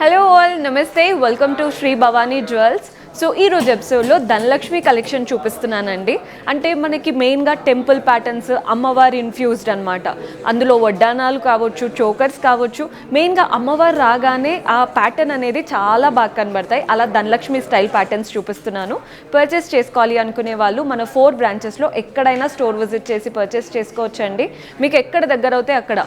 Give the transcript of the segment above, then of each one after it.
Hello all, నమస్తే. Welcome to Shri Bhavani jewels. So ఈరోజు ఎపిసోడ్లో ధనలక్ష్మి కలెక్షన్ చూపిస్తున్నానండి. అంటే మనకి మెయిన్గా టెంపుల్ ప్యాటర్న్స్, అమ్మవారి ఇన్ఫ్యూజ్డ్ అనమాట. అందులో వడ్డానాలు కావచ్చు, చోకర్స్ కావచ్చు. మెయిన్గా అమ్మవారు రాగానే ఆ ప్యాటర్న్ అనేది చాలా బాగా కనబడతాయి. అలా ధనలక్ష్మి స్టైల్ ప్యాటర్న్స్ చూపిస్తున్నాను. పర్చేస్ చేసుకోవాలి అనుకునే వాళ్ళు మన 4 బ్రాంచెస్లో ఎక్కడైనా స్టోర్ విజిట్ చేసి పర్చేస్ చేసుకోవచ్చండి. మీకు ఎక్కడ దగ్గర అవుతే అక్కడ.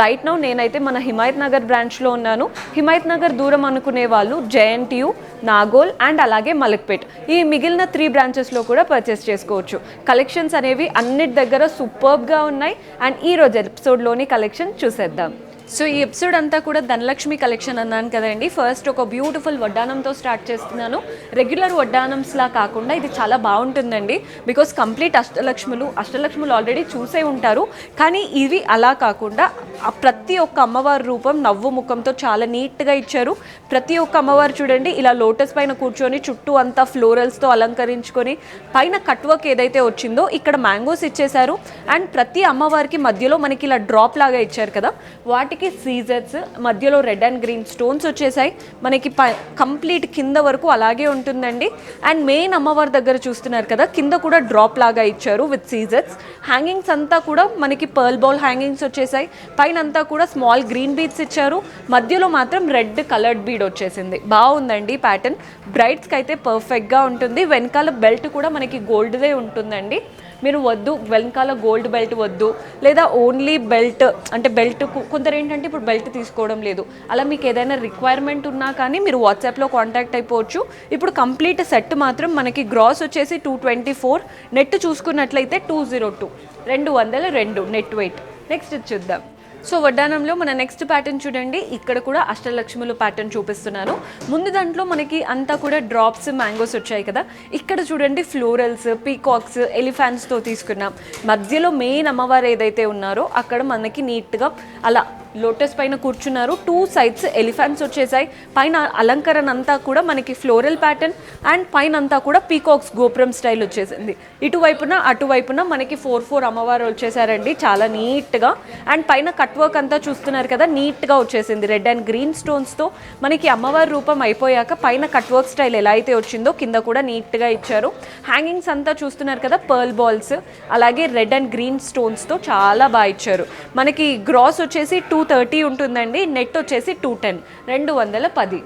రైట్ నౌ నేనైతే మన హిమాయత్ నగర్ బ్రాంచ్లో ఉన్నాను. హిమాయత్ నగర్ దూరం అనుకునే వాళ్ళు జేఎన్టీయూ, నాగోల్ అండ్ అలాగే మలక్పేట్, ఈ మిగిలిన 3 బ్రాంచెస్లో కూడా పర్చేస్ చేసుకోవచ్చు. కలెక్షన్స్ అనేవి అన్నిటి దగ్గర సూపర్బ్గా ఉన్నాయి. అండ్ ఈరోజు ఎపిసోడ్లోని కలెక్షన్ చూసేద్దాం. సో ఈ ఎపిసోడ్ అంతా కూడా ధనలక్ష్మి కలెక్షన్ అన్నాను కదండి. ఫస్ట్ ఒక బ్యూటిఫుల్ వడ్డానంతో స్టార్ట్ చేస్తున్నాను. రెగ్యులర్ వడ్డానంస్లా కాకుండా ఇది చాలా బాగుంటుందండి. బికాస్ కంప్లీట్ అష్టలక్ష్ములు ఆల్రెడీ చూసే ఉంటారు. కానీ ఇవి అలా కాకుండా ప్రతి ఒక్క అమ్మవారి రూపం నవ్వు ముఖంతో చాలా నీట్గా ఇచ్చారు. ప్రతి ఒక్క అమ్మవారు చూడండి ఇలా లోటస్ పైన కూర్చొని చుట్టూ అంతా ఫ్లోరల్స్తో అలంకరించుకొని పైన కట్ వర్క్ ఏదైతే వచ్చిందో ఇక్కడ మ్యాంగోస్ ఇచ్చేశారు. అండ్ ప్రతి అమ్మవారికి మధ్యలో మనకి ఇలా డ్రాప్ లాగా ఇచ్చారు కదా, వాటికి సీజర్స్ మధ్యలో రెడ్ అండ్ గ్రీన్ స్టోన్స్ వచ్చేసాయి. మనకి కంప్లీట్ కింద వరకు అలాగే ఉంటుందండి. అండ్ మెయిన్ అమ్మవారి దగ్గర చూస్తున్నారు కదా, కింద కూడా డ్రాప్ లాగా ఇచ్చారు విత్ సీజర్స్. హ్యాంగింగ్స్ అంతా కూడా మనకి పర్ల్ బౌల్ హ్యాంగింగ్స్ వచ్చేసాయి. పైన అంతా కూడా స్మాల్ గ్రీన్ బీడ్స్ ఇచ్చారు. మధ్యలో మాత్రం రెడ్ కలర్డ్ బీడ్ వచ్చేసింది. బాగుందండి ప్యాటర్న్. బ్రైడ్స్కి అయితే పర్ఫెక్ట్గా ఉంటుంది. వెనకాల బెల్ట్ కూడా మనకి గోల్డ్దే ఉంటుందండి. మీరు వద్దు వెనకాల గోల్డ్ బెల్ట్ వద్దు, లేదా ఓన్లీ బెల్ట్ అంటే బెల్ట్ కొందరు ఏంటంటే ఇప్పుడు బెల్ట్ తీసుకోవడం లేదు. అలా మీకు ఏదైనా రిక్వైర్మెంట్ ఉన్నా కానీ మీరు వాట్సాప్లో కాంటాక్ట్ అయిపోవచ్చు. ఇప్పుడు కంప్లీట్ సెట్ మాత్రం మనకి గ్రాస్ వచ్చేసి 224, నెట్ చూసుకున్నట్లయితే 202, 202 నెట్ వెయిట్. నెక్స్ట్ చూద్దాం. సో వడ్డానంలో మన నెక్స్ట్ ప్యాటర్న్ చూడండి. ఇక్కడ కూడా అష్టలక్ష్ములు ప్యాటర్న్ చూపిస్తున్నాను. ముందు దాంట్లో మనకి అంతా కూడా డ్రాప్స్, మ్యాంగోస్ వచ్చాయి కదా. ఇక్కడ చూడండి ఫ్లోరల్స్, పీకాక్స్, ఎలిఫాంట్స్తో తీసుకున్నాం. మధ్యలో మెయిన్ అమ్మవారు ఏదైతే ఉన్నారో అక్కడ మనకి నీట్గా అలా లోటస్ పైన కూర్చున్నారు. 2 సైడ్స్ ఎలిఫెంట్స్ వచ్చేసాయి. పైన అలంకరణ అంతా కూడా మనకి ఫ్లోరల్ ప్యాటర్న్ అండ్ పైన అంతా కూడా పీకాక్స్ గోపురం స్టైల్ వచ్చేసింది. ఇటువైపున అటువైపున మనకి 4 అమ్మవారు వచ్చేసారండి చాలా నీట్గా. అండ్ పైన కట్ వర్క్ అంతా చూస్తున్నారు కదా, నీట్గా వచ్చేసింది. రెడ్ అండ్ గ్రీన్ స్టోన్స్తో మనకి అమ్మవారి రూపం అయిపోయాక పైన కట్ వర్క్ స్టైల్ ఎలా అయితే వచ్చిందో కింద కూడా నీట్గా ఇచ్చారు. హ్యాంగింగ్స్ అంతా చూస్తున్నారు కదా, పర్ల్ బాల్స్ అలాగే రెడ్ అండ్ గ్రీన్ స్టోన్స్తో చాలా బాగా ఇచ్చారు. మనకి గ్రాస్ వచ్చేసి 230 ఉంటుందండి. నెట్ వచ్చేసి 210, 210.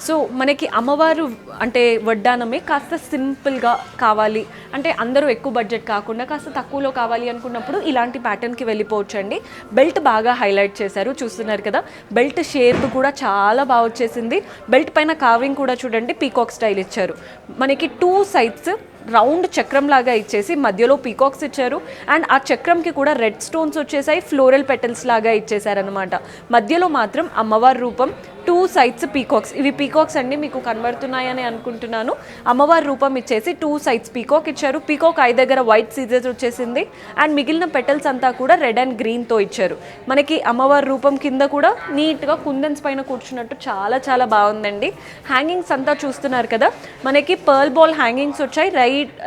సో మనకి అమ్మవారు అంటే వడ్డానమే కాస్త సింపుల్గా కావాలి అంటే అందరూ ఎక్కువ బడ్జెట్ కాకుండా కాస్త తక్కువలో కావాలి అనుకున్నప్పుడు ఇలాంటి ప్యాటర్న్కి వెళ్ళిపోవచ్చు అండి. బెల్ట్ బాగా హైలైట్ చేశారు, చూస్తున్నారు కదా. బెల్ట్ షేప్ కూడా చాలా బాగా వచ్చేసింది. బెల్ట్ పైన కార్వింగ్ కూడా చూడండి పీకాక్ స్టైల్ ఇచ్చారు. మనకి 2 సైడ్స్ రౌండ్ చక్రం లాగా ఇచ్చేసి మధ్యలో పీకాక్స్ ఇచ్చారు. అండ్ ఆ చక్రంకి కూడా రెడ్ స్టోన్స్ వచ్చేసాయి, ఫ్లోరల్ పెటల్స్ లాగా ఇచ్చేసారనమాట. మధ్యలో మాత్రం అమ్మవారి రూపం, 2 సైడ్స్ పీకాక్స్. ఇవి పీకాక్స్ అండి, మీకు కనబడుతున్నాయని అనుకుంటున్నాను. అమ్మవారి రూపం ఇచ్చేసి 2 సైడ్స్ పీకాక్ ఇచ్చారు. పీకాక్ ఐ దగ్గర వైట్ సీజర్స్ వచ్చేసింది. అండ్ మిగిలిన పెటల్స్ అంతా కూడా రెడ్ అండ్ గ్రీన్తో ఇచ్చారు. మనకి అమ్మవారి రూపం కింద కూడా నీట్గా కుందన్స్ పైన కూర్చున్నట్టు చాలా చాలా బాగుందండి. హ్యాంగింగ్స్ అంతా చూస్తున్నారు కదా, మనకి పర్ల్ బాల్ హ్యాంగింగ్స్ వచ్చాయి.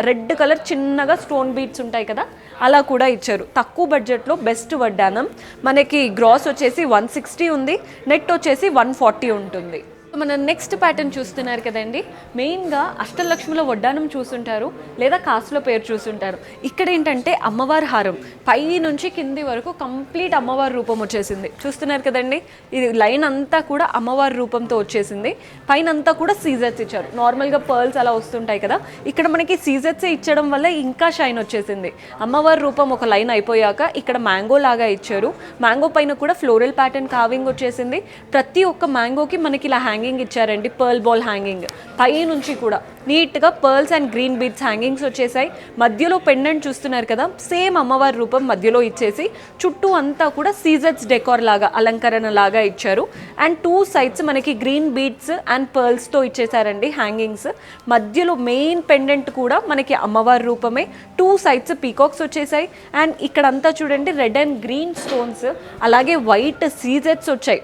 రెడ్ కలర్ చిన్నగా స్టోన్ బీడ్స్ ఉంటాయి కదా, అలా కూడా ఇచ్చారు. తక్కువ బడ్జెట్లో బెస్ట్ వడ్డానం. మనకి గ్రాస్ వచ్చేసి 160 ఉంది, నెట్ వచ్చేసి 140 ఉంటుంది. మన నెక్స్ట్ ప్యాటర్న్ చూస్తున్నారు కదండి. మెయిన్గా అష్టలక్ష్ముల వడ్డానం చూస్తుంటారు, లేదా కాసుల పేరు చూస్తుంటారు. ఇక్కడ ఏంటంటే అమ్మవారి హారం పై నుంచి కింది వరకు కంప్లీట్ అమ్మవారి రూపం వచ్చేసింది. చూస్తున్నారు కదండి, ఇది లైన్ అంతా కూడా అమ్మవారి రూపంతో వచ్చేసింది. పైన అంతా కూడా సీజర్స్ ఇచ్చారు. నార్మల్గా పర్ల్స్ అలా వస్తుంటాయి కదా, ఇక్కడ మనకి సీజర్సే ఇచ్చడం వల్ల ఇంకా షైన్ వచ్చేసింది. అమ్మవారి రూపం ఒక లైన్ అయిపోయాక ఇక్కడ మ్యాంగో లాగా ఇచ్చారు. మ్యాంగో పైన కూడా ఫ్లోరల్ ప్యాటర్న్ కార్వింగ్ వచ్చేసింది. ప్రతి ఒక్క మ్యాంగోకి మనకి ఇలా హ్యాంగింగ్ ఇచ్చారండి, పర్ల్ బాల్ హ్యాంగింగ్. పై నుంచి కూడా నీట్గా pearls and green beads hangings వచ్చేసాయి. మధ్యలో పెండెంట్ చూస్తున్నారు కదా, సేమ్ అమ్మవారి రూపం మధ్యలో ఇచ్చేసి చుట్టూ అంతా కూడా సీజర్స్ డెకార్ లాగా అలంకరణ లాగా ఇచ్చారు. అండ్ 2 సైడ్స్ మనకి గ్రీన్ బీడ్స్ అండ్ పర్ల్స్తో ఇచ్చేసారండి హ్యాంగింగ్స్. మధ్యలో మెయిన్ పెండెంట్ కూడా మనకి అమ్మవారి రూపమే. 2 సైడ్స్ పీకాక్స్ వచ్చేసాయి. అండ్ ఇక్కడంతా చూడండి రెడ్ అండ్ గ్రీన్ స్టోన్స్ అలాగే వైట్ సీజర్స్ వచ్చాయి.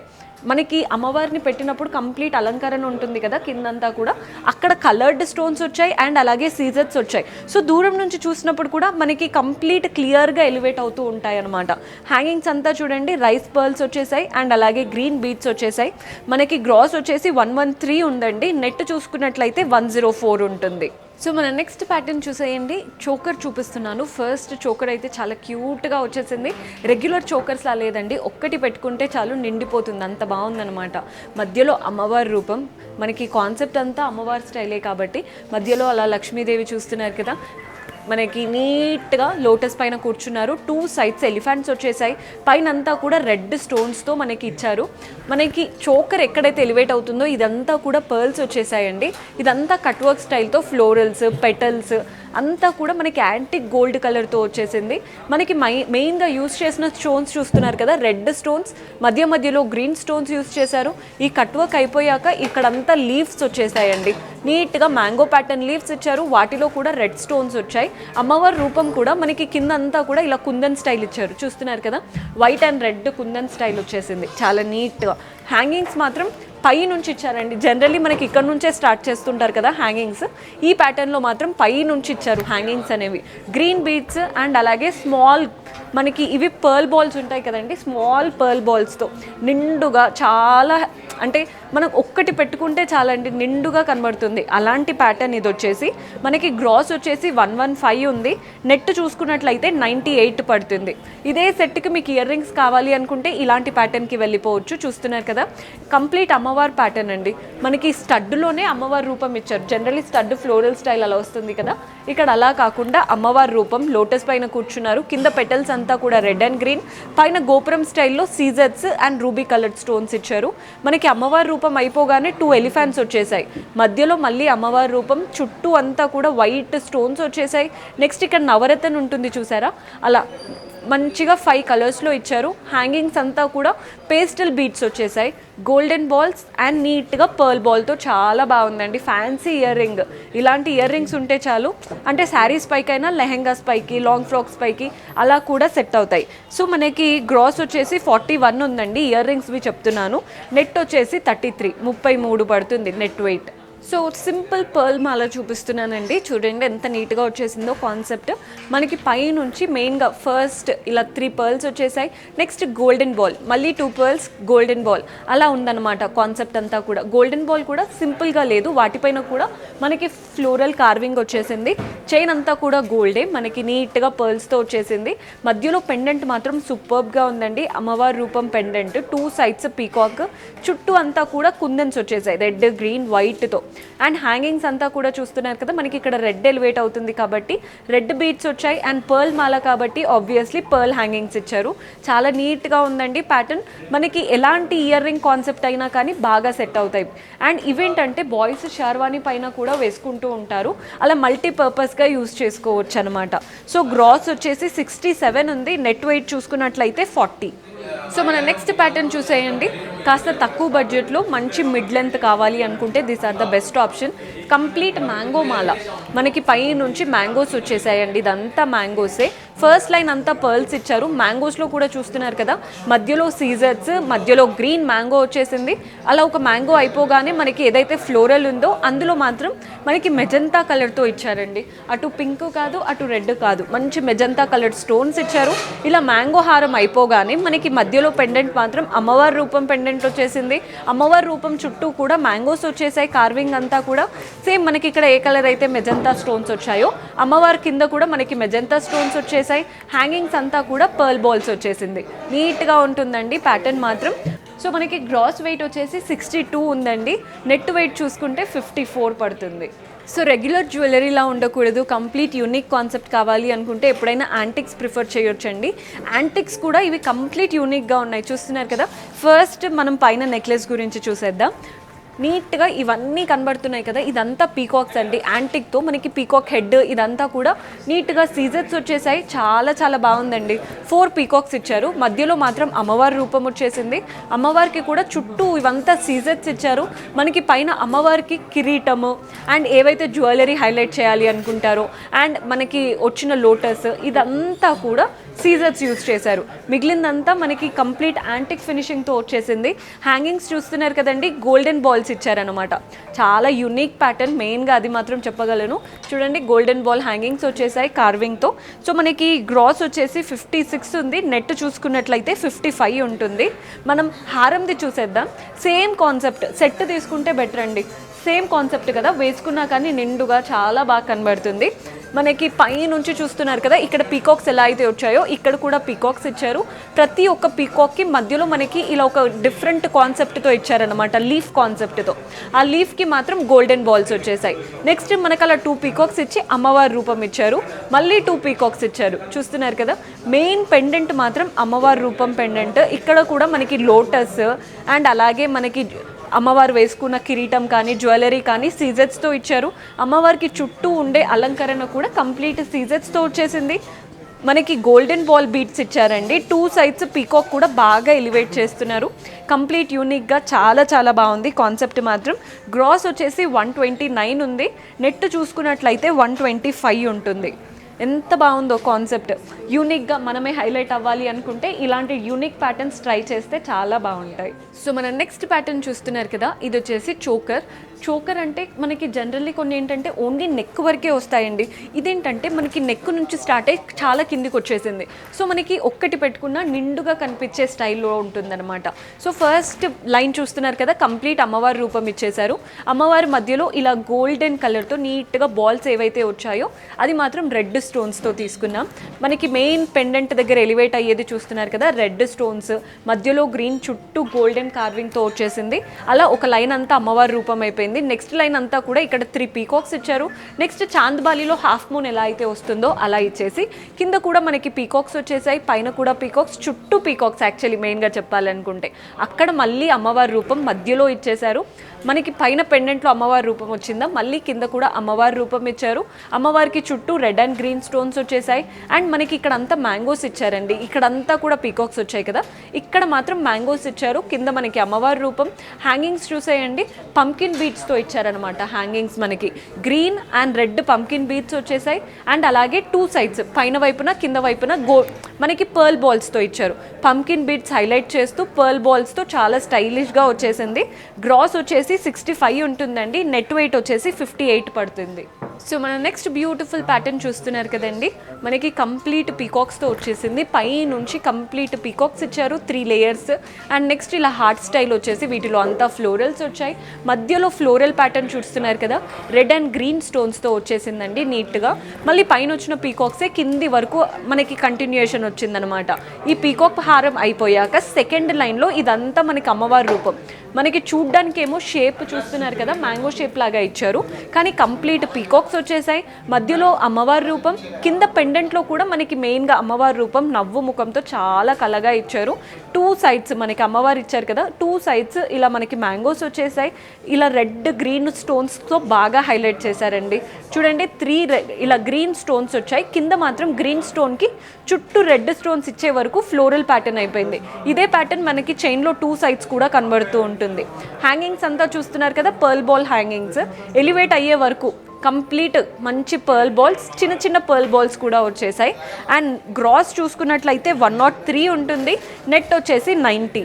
మనకి అమ్మవారిని పెట్టినప్పుడు కంప్లీట్ అలంకరణ ఉంటుంది కదా కిందంతా కూడా, అక్కడ కలర్డ్ స్టోన్స్ వచ్చాయి అండ్ అలాగే సీజర్స్ వచ్చాయి. సో దూరం నుంచి చూసినప్పుడు కూడా మనకి కంప్లీట్ క్లియర్గా ఎలివేట్ అవుతూ ఉంటాయి అనమాట. హ్యాంగింగ్స్ అంతా చూడండి రైస్ పర్ల్స్ వచ్చేసాయి అండ్ అలాగే గ్రీన్ బీట్స్ వచ్చేసాయి. మనకి గ్రాస్ వచ్చేసి 113 ఉందండి, నెట్ చూసుకున్నట్లయితే 104 ఉంటుంది. సో మన నెక్స్ట్ ప్యాటర్న్ చూసేయండి. చోకర్ చూపిస్తున్నాను. ఫస్ట్ చోకర్ అయితే చాలా క్యూట్గా వచ్చేసింది. రెగ్యులర్ చోకర్స్లా లేదండి, ఒక్కటి పెట్టుకుంటే చాలు నిండిపోతుంది, అంత బాగుందనమాట. మధ్యలో అమ్మవారి రూపం, మనకి కాన్సెప్ట్ అంతా అమ్మవారి స్టైలే కాబట్టి మధ్యలో అలా లక్ష్మీదేవి చూస్తున్నారు కదా, మనకి నీట్గా లోటస్ పైన కూర్చున్నారు. 2 సైడ్స్ ఎలిఫెంట్స్ వచ్చేసాయి. పైన అంతా కూడా రెడ్ స్టోన్స్తో మనకి ఇచ్చారు. మనకి చోకర్ ఎక్కడైతే ఎలివేట్ అవుతుందో ఇదంతా కూడా పర్ల్స్ వచ్చేసాయండి. ఇదంతా కట్ వర్క్ స్టైల్తో ఫ్లోరల్స్, పెటల్స్ అంతా కూడా మనకి యాంటిక్ గోల్డ్ కలర్తో వచ్చేసింది. మనకి మెయిన్గా యూస్ చేసిన స్టోన్స్ చూస్తున్నారు కదా, రెడ్ స్టోన్స్, మధ్యలో గ్రీన్ స్టోన్స్ యూస్ చేశారు. ఈ కట్ వర్క్ అయిపోయాక ఇక్కడంతా లీవ్స్ వచ్చేసాయండి. నీట్గా మ్యాంగో ప్యాటర్న్ లీవ్స్ ఇచ్చారు, వాటిలో కూడా రెడ్ స్టోన్స్ వచ్చాయి. అమ్మవారి రూపం కూడా మనకి కింద అంతా కూడా ఇలా కుందన్ స్టైల్ ఇచ్చారు, చూస్తున్నారు కదా, white and red kundan style వచ్చేసింది, చాలా నీట్గా. హ్యాంగింగ్స్ మాత్రం పై నుంచి ఇచ్చారండి. జనరల్లీ మనకి ఇక్కడ నుంచే స్టార్ట్ చేస్తుంటారు కదా హ్యాంగింగ్స్, ఈ ప్యాటర్న్లో మాత్రం పై నుంచి ఇచ్చారు హ్యాంగింగ్స్ అనేవి. గ్రీన్ బీడ్స్ అండ్ అలాగే స్మాల్ మనకి ఇవి పర్ల్ బాల్స్ ఉంటాయి కదండి, స్మాల్ పర్ల్ బాల్స్తో నిండుగా, చాలా అంటే మనం ఒక్కటి పెట్టుకుంటే చాలండి నిండుగా కనబడుతుంది, అలాంటి ప్యాటర్న్ ఇది వచ్చేసి. మనకి గ్రాస్ వచ్చేసి 115 ఉంది, నెట్ చూసుకున్నట్లయితే 98 పడుతుంది. ఇదే సెట్కి మీకు ఇయర్ రింగ్స్ కావాలి అనుకుంటే ఇలాంటి ప్యాటర్న్కి వెళ్ళిపోవచ్చు. చూస్తున్నారు కదా, కంప్లీట్ అమ్మవారి ప్యాటర్న్ అండి. మనకి స్టడ్లోనే అమ్మవారి రూపం ఇచ్చారు. జనరల్లీ స్టడ్ ఫ్లోరల్ స్టైల్ అలా వస్తుంది కదా, ఇక్కడ అలా కాకుండా అమ్మవారి రూపం లోటస్ పైన కూర్చున్నారు. కింద పెటల్స్ అంతా కూడా రెడ్ అండ్ గ్రీన్, పైన గోపురం స్టైల్లో scissors and ruby coloured stones ఇచ్చారు. మనకి అమ్మవారి రూపం అయిపోగానే 2 ఎలిఫెంట్స్ వచ్చేసాయి. మధ్యలో మళ్ళీ అమ్మవారి రూపం, చుట్టూ అంతా కూడా వైట్ స్టోన్స్ వచ్చేసాయి. నెక్స్ట్ ఇక్కడ నవరత్న ఉంటుంది చూసారా, అలా మంచిగా 5 కలర్స్లో ఇచ్చారు. హ్యాంగింగ్స్ అంతా కూడా పేస్టల్ బీడ్స్ వచ్చేసాయి, గోల్డెన్ బాల్స్ అండ్ నీట్గా పర్ల్ బాల్తో చాలా బాగుందండి. ఫ్యాన్సీ ఇయర్ రింగ్, ఇలాంటి ఇయర్ రింగ్స్ ఉంటే చాలు, అంటే శారీస్ పైకైనా లెహెంగాస్ పైకి, లాంగ్ ఫ్రాక్స్ పైకి అలా కూడా సెట్ అవుతాయి. సో మనకి గ్రాస్ వచ్చేసి 41 ఉందండి, ఇయర్ రింగ్స్వి చెప్తున్నాను. నెట్ వచ్చేసి 33 పడుతుంది net weight. So simple pearl మాల చూపిస్తున్నానండి, చూడండి ఎంత నీట్గా వచ్చేసిందో కాన్సెప్ట్. మనకి పై నుంచి మెయిన్గా ఫస్ట్ ఇలా 3 పర్ల్స్ వచ్చేసాయి. నెక్స్ట్ గోల్డెన్ బాల్, మళ్ళీ 2 పర్ల్స్, గోల్డెన్ బాల్, అలా ఉందన్నమాట కాన్సెప్ట్ అంతా కూడా. గోల్డెన్ బాల్ కూడా సింపుల్గా లేదు, వాటిపైన కూడా మనకి ఫ్లోరల్ కార్వింగ్ వచ్చేసింది. చైన్ అంతా కూడా గోల్డే, మనకి నీట్గా పర్ల్స్తో వచ్చేసింది. మధ్యలో పెండెంట్ మాత్రం సూపర్బ్గా ఉందండి, అమ్మవారి రూపం పెండెంట్, 2 సైడ్స్ పీకాక్, చుట్టూ అంతా కూడా కుందన్స్ వచ్చేసాయి రెడ్, గ్రీన్, వైట్తో. అండ్ హ్యాంగింగ్స్ అంతా కూడా చూస్తున్నారు కదా, మనకి ఇక్కడ రెడ్ ఎలివేట్ అవుతుంది కాబట్టి రెడ్ బీడ్స్ వచ్చాయి. అండ్ పర్ల్ మాల కాబట్టి ఆబ్వియస్లీ పర్ల్ హ్యాంగింగ్స్ ఇచ్చారు. చాలా నీట్గా ఉందండి ప్యాటర్న్. మనకి ఎలాంటి ఇయర్ రింగ్ కాన్సెప్ట్ అయినా కానీ బాగా సెట్ అవుతాయి. అండ్ ఇవేంటంటే బాయ్స్ షర్వాణి పైన కూడా వేసుకుంటూ ఉంటారు, అలా మల్టీపర్పస్గా యూజ్ చేసుకోవచ్చు అనమాట. సో గ్రాస్ వచ్చేసి 67 ఉంది, నెట్ వెయిట్ చూసుకున్నట్లయితే 40. సో మన నెక్స్ట్ ప్యాటర్న్ చూసేయండి. కాస్త తక్కువ బడ్జెట్లో మంచి మిడ్ లెంత్ కావాలి అనుకుంటే these are the best option. Complete mango మాల, మనకి పై నుంచి మ్యాంగోస్ వచ్చేసాయండి, ఇదంతా మ్యాంగోసే. ఫస్ట్ లైన్ అంతా పర్ల్స్ ఇచ్చారు, మ్యాంగోస్లో కూడా చూస్తున్నారు కదా, మధ్యలో సీజర్స్, మధ్యలో గ్రీన్ మ్యాంగో వచ్చేసింది. అలా ఒక మ్యాంగో అయిపోగానే మనకి ఏదైతే ఫ్లోరల్ ఉందో అందులో మాత్రం మనకి మెజంతా కలర్తో ఇచ్చారండి. అటు పింక్ కాదు, అటు రెడ్ కాదు, మంచి మెజంతా కలర్ స్టోన్స్ ఇచ్చారు. ఇలా మ్యాంగో హారం అయిపోగానే మనకి మధ్యలో పెండెంట్ మాత్రం అమ్మవారి రూపం పెండెంట్ వచ్చేసింది. అమ్మవారి రూపం చుట్టూ కూడా మ్యాంగోస్ వచ్చేసాయి, కార్వింగ్ అంతా కూడా సేమ్ మనకి ఇక్కడ ఏ కలర్ అయితే మెజంతా స్టోన్స్ వచ్చాయో అమ్మవారి కింద కూడా మనకి మెజంతా స్టోన్స్ వచ్చేసాయి. హ్యాంగింగ్స్ అంతా కూడా పర్ల్ బాల్స్ వచ్చేసింది, నీట్గా ఉంటుందండి ప్యాటర్న్ మాత్రం. సో మనకి గ్రాస్ వెయిట్ వచ్చేసి 62 ఉందండి, నెట్ వెయిట్ చూసుకుంటే 54 పడుతుంది. సో రెగ్యులర్ జ్యువెలరీలా ఉండకూడదు, కంప్లీట్ యూనిక్ కాన్సెప్ట్ కావాలి అనుకుంటే ఎప్పుడైనా యాంటిక్స్ ప్రిఫర్ చేయొచ్చండి. యాంటిక్స్ కూడా ఇవి కంప్లీట్ యూనిక్గా ఉన్నాయి, చూస్తున్నారు కదా. ఫస్ట్ మనం పైన నెక్లెస్ గురించి చూసేద్దాం. నీట్గా ఇవన్నీ కనబడుతున్నాయి కదా, ఇదంతా పీకాక్స్ అండి, యాంటిక్తో మనకి పీకాక్ హెడ్, ఇదంతా కూడా నీట్గా సీజర్స్ వచ్చేసాయి. చాలా చాలా బాగుందండి. 4 పీకాక్స్ ఇచ్చారు, మధ్యలో మాత్రం అమ్మవారి రూపం వచ్చేసింది. అమ్మవారికి కూడా చుట్టూ ఇవంతా సీజర్స్ ఇచ్చారు. మనకి పైన అమ్మవారికి కిరీటము అండ్ ఏవైతే జ్యువెలరీ హైలైట్ చేయాలి అనుకుంటారో అండ్ మనకి వచ్చిన లోటస్, ఇదంతా కూడా సీజర్స్ యూస్ చేశారు. మిగిలిందంతా మనకి కంప్లీట్ యాంటిక్ ఫినిషింగ్తో వచ్చేసింది. హ్యాంగింగ్స్ చూస్తున్నారు కదండి, గోల్డెన్ బాల్స్ ఇచ్చారనమాట. చాలా యూనిక్ ప్యాటర్న్, మెయిన్గా అది మాత్రం చెప్పగలను. చూడండి, గోల్డెన్ బాల్ హ్యాంగింగ్స్ వచ్చేసాయి కార్వింగ్తో. సో మనకి గ్రాస్ వచ్చేసి 56 ఉంది, నెట్ చూసుకున్నట్లయితే 55 ఉంటుంది. మనం హారంది చూసేద్దాం. సేమ్ కాన్సెప్ట్, సెట్ తీసుకుంటే బెటర్ అండి. సేమ్ కాన్సెప్ట్ కదా, వేసుకున్నా కానీ నిండుగా చాలా బాగా కనబడుతుంది. మనకి పై నుంచి చూస్తున్నారు కదా, ఇక్కడ పీకాక్స్ ఎలా అయితే వచ్చాయో ఇక్కడ కూడా పీకాక్స్ ఇచ్చారు. ప్రతి ఒక్క పీకాక్కి మధ్యలో మనకి ఇలా ఒక డిఫరెంట్ కాన్సెప్ట్తో ఇచ్చారనమాట, లీఫ్ కాన్సెప్ట్తో. ఆ లీఫ్కి మాత్రం గోల్డెన్ బాల్స్ వచ్చేసాయి. నెక్స్ట్ మనకు అలా 2 పీకాక్స్ ఇచ్చి అమ్మవారి రూపం ఇచ్చారు. మళ్ళీ 2 పీకాక్స్ ఇచ్చారు, చూస్తున్నారు కదా. మెయిన్ పెండెంట్ మాత్రం అమ్మవారి రూపం పెండెంట్. ఇక్కడ కూడా మనకి లోటస్ అండ్ అలాగే మనకి అమ్మవారు వేసుకున్న కిరీటం కానీ జ్యువెలరీ కానీ సీజెట్స్తో ఇచ్చారు. అమ్మవారికి చుట్టూ ఉండే అలంకరణ కూడా కంప్లీట్ సీజెట్స్తో వచ్చేసింది. మనకి గోల్డెన్ బాల్ బీట్స్ ఇచ్చారండి. 2 సైడ్స్ పీకాక్ కూడా బాగా ఎలివేట్ చేస్తున్నారు. కంప్లీట్ యూనిక్గా చాలా చాలా బాగుంది కాన్సెప్ట్ మాత్రం. గ్రాస్ వచ్చేసి 129 ఉంది, నెట్ చూసుకున్నట్లయితే 125 ఉంటుంది. ఎంత బాగుందో కాన్సెప్ట్. యూనిక్గా మనమే హైలైట్ అవ్వాలి అనుకుంటే ఇలాంటి యూనిక్ ప్యాటర్న్స్ ట్రై చేస్తే చాలా బాగుంటాయి. సో మన నెక్స్ట్ ప్యాటర్న్ చూస్తున్నారు కదా, ఇది వచ్చేసి చోకర్. చోకర్ అంటే మనకి జనరల్లీ కొన్ని ఏంటంటే ఓన్లీ నెక్ వరకే వస్తాయండి. ఇదేంటంటే మనకి నెక్ నుంచి స్టార్ట్ అయ్యి చాలా కిందికి వచ్చేసింది. సో మనకి ఒక్కటి పెట్టుకున్న నిండుగా కనిపించే స్టైల్లో ఉంటుందన్నమాట. సో ఫస్ట్ లైన్ చూస్తున్నారు కదా, కంప్లీట్ అమ్మవారి రూపం ఇచ్చేశారు. అమ్మవారి మధ్యలో ఇలా గోల్డెన్ కలర్తో నీట్గా బాల్స్ ఏవైతే వచ్చాయో అది మాత్రం రెడ్ స్టోన్స్తో తీసుకున్నాం. మనకి మెయిన్ పెండెంట్ దగ్గర ఎలివేట్ అయ్యేది చూస్తున్నారు కదా, రెడ్ స్టోన్స్, మధ్యలో గ్రీన్, చుట్టూ గోల్డెన్ కార్వింగ్తో వచ్చేసింది. అలా ఒక లైన్ అంతా అమ్మవారి రూపం అయిపోయింది. నెక్స్ట్ లైన్ అంతా కూడా ఇక్కడ 3 పీకాక్స్ ఇచ్చారు. నెక్స్ట్ చాంద్బాలిలో హాఫ్ మూన్ ఎలా అయితే వస్తుందో అలా ఇచ్చేసి కింద కూడా మనకి పీకాక్స్ వచ్చేసాయి, పైన కూడా పీకాక్స్, చుట్టూ పీకాక్స్. యాక్చువల్లీ మెయిన్గా చెప్పాలనుకుంటే అక్కడ మళ్ళీ అమ్మవారి రూపం మధ్యలో ఇచ్చేశారు. మనకి పైన పెండెంట్లో అమ్మవారి రూపం వచ్చిందా, మళ్ళీ కింద కూడా అమ్మవారి రూపం ఇచ్చారు. అమ్మవారికి చుట్టూ రెడ్ అండ్ గ్రీన్ స్టోన్స్ వచ్చేసాయి. అండ్ మనకి ఇక్కడ అంతా మ్యాంగోస్ ఇచ్చారండి. ఇక్కడంతా కూడా పీకాక్స్ వచ్చాయి కదా, ఇక్కడ మాత్రం మ్యాంగోస్ ఇచ్చారు. కింద మనకి అమ్మవారి రూపం. హ్యాంగింగ్స్ చూసేయండి, పంకిన్ బీట్స్తో ఇచ్చారనమాట. హ్యాంగింగ్స్ మనకి green and red pumpkin beats వచ్చేసాయి. అండ్ అలాగే 2 సైడ్స్, పైన వైపున కింద వైపున మనకి పర్ల్ బాల్స్తో ఇచ్చారు. పంకిన్ బీట్స్ హైలైట్ చేస్తూ పర్ల్ బాల్స్తో చాలా స్టైలిష్గా వచ్చేసింది. గ్రాస్ వచ్చేసి 65 ఉంటుందండి, నెట్ వెయిట్ వచ్చేసి 58 పడుతుంది. సో మన నెక్స్ట్ బ్యూటిఫుల్ ప్యాటర్న్ చూస్తున్నారు కదండి, మనకి కంప్లీట్ పీకాక్స్తో వచ్చేసింది. పై నుంచి కంప్లీట్ పీకాక్స్ ఇచ్చారు, 3 లేయర్స్. అండ్ నెక్స్ట్ ఇలా హార్ట్ స్టైల్ వచ్చేసి వీటిలో అంతా ఫ్లోరల్స్ వచ్చాయి. మధ్యలో ఫ్లోరల్ ప్యాటర్న్ చూస్తున్నారు కదా, రెడ్ అండ్ గ్రీన్ స్టోన్స్తో వచ్చేసిందండి నీట్గా. మళ్ళీ పైన వచ్చిన పీకాక్సే కింది వరకు మనకి కంటిన్యూయేషన్ వచ్చిందనమాట. ఈ పీకాక్ హారం అయిపోయాక సెకండ్ లైన్లో ఇదంతా మనకి అమ్మవారి రూపం. మనకి చూడ్డానికి ఏమో షేప్ చూస్తున్నారు కదా, మ్యాంగో షేప్ లాగా ఇచ్చారు, కానీ కంప్లీట్ పీకాక్స్ వచ్చేసాయి. మధ్యలో అమ్మవారి రూపం, కింద పెండెంట్లో కూడా మనకి మెయిన్గా అమ్మవారి రూపం నవ్వు ముఖంతో చాలా కలగా ఇచ్చారు. 2 సైడ్స్ మనకి అమ్మవారు ఇచ్చారు కదా, 2 సైడ్స్ ఇలా మనకి మ్యాంగోస్ వచ్చేసాయి. ఇలా రెడ్ గ్రీన్ స్టోన్స్తో బాగా హైలైట్ చేశారండి. చూడండి, 3 ఇలా గ్రీన్ స్టోన్స్ వచ్చాయి. కింద మాత్రం గ్రీన్ స్టోన్కి చుట్టూ రెడ్ స్టోన్స్ ఇచ్చే వరకు ఫ్లోరల్ ప్యాటర్న్ అయిపోయింది. ఇదే ప్యాటర్న్ మనకి చైన్లో 2 సైడ్స్ కూడా కనబడుతూ ఉంటుంది. హ్యాంగింగ్స్ అంతా చూస్తున్నారు కదా, పర్ల్ బాల్ హ్యాంగింగ్స్ ఎలివేట్ అయ్యే వరకు కంప్లీట్ మంచి పర్ల్ బాల్స్, చిన్న చిన్న పర్ల్ బాల్స్ కూడా వచ్చేసాయి. అండ్ గ్రాస్ చూసుకున్నట్లయితే 103 ఉంటుంది, నెట్ వచ్చేసి 90.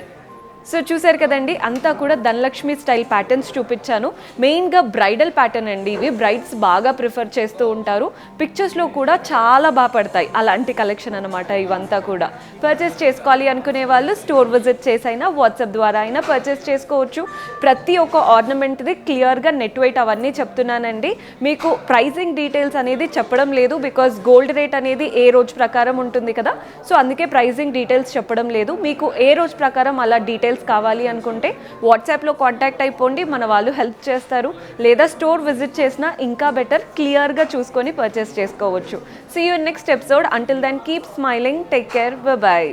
సో చూసారు కదండి, అంతా కూడా ధనలక్ష్మి స్టైల్ ప్యాటర్న్స్ చూపించాను. మెయిన్గా బ్రైడల్ ప్యాటర్న్ అండి ఇవి. బ్రైడ్స్ బాగా ప్రిఫర్ చేస్తూ ఉంటారు, పిక్చర్స్లో కూడా చాలా బాగా పడతాయి. అలాంటి కలెక్షన్ అనమాట ఇవంతా కూడా. పర్చేస్ చేసుకోవాలి అనుకునే వాళ్ళు స్టోర్ విజిట్ చేసైనా వాట్సాప్ ద్వారా అయినా పర్చేస్ చేసుకోవచ్చు. ప్రతి ఒక్క ఆర్నమెంట్ది క్లియర్గా నెట్ వెయిట్ అవన్నీ చెప్తున్నానండి. మీకు ప్రైజింగ్ డీటెయిల్స్ అనేది చెప్పడం లేదు, బికాజ్ గోల్డ్ రేట్ అనేది ఏ రోజు ప్రకారం ఉంటుంది కదా, సో అందుకే ప్రైజింగ్ డీటెయిల్స్ చెప్పడం లేదు. మీకు ఏ రోజు ప్రకారం అలా డీటెయిల్స్ కావాలి అనుకుంటే వాట్సాప్లో కాంటాక్ట్ అయిపోండి, మన వాళ్ళు హెల్ప్ చేస్తారు. లేదా స్టోర్ విజిట్ చేసినా ఇంకా బెటర్, క్లియర్గా చూసుకొని పర్చేస్ చేసుకోవచ్చు. See you in next episode. Until then keep smiling, take care, by.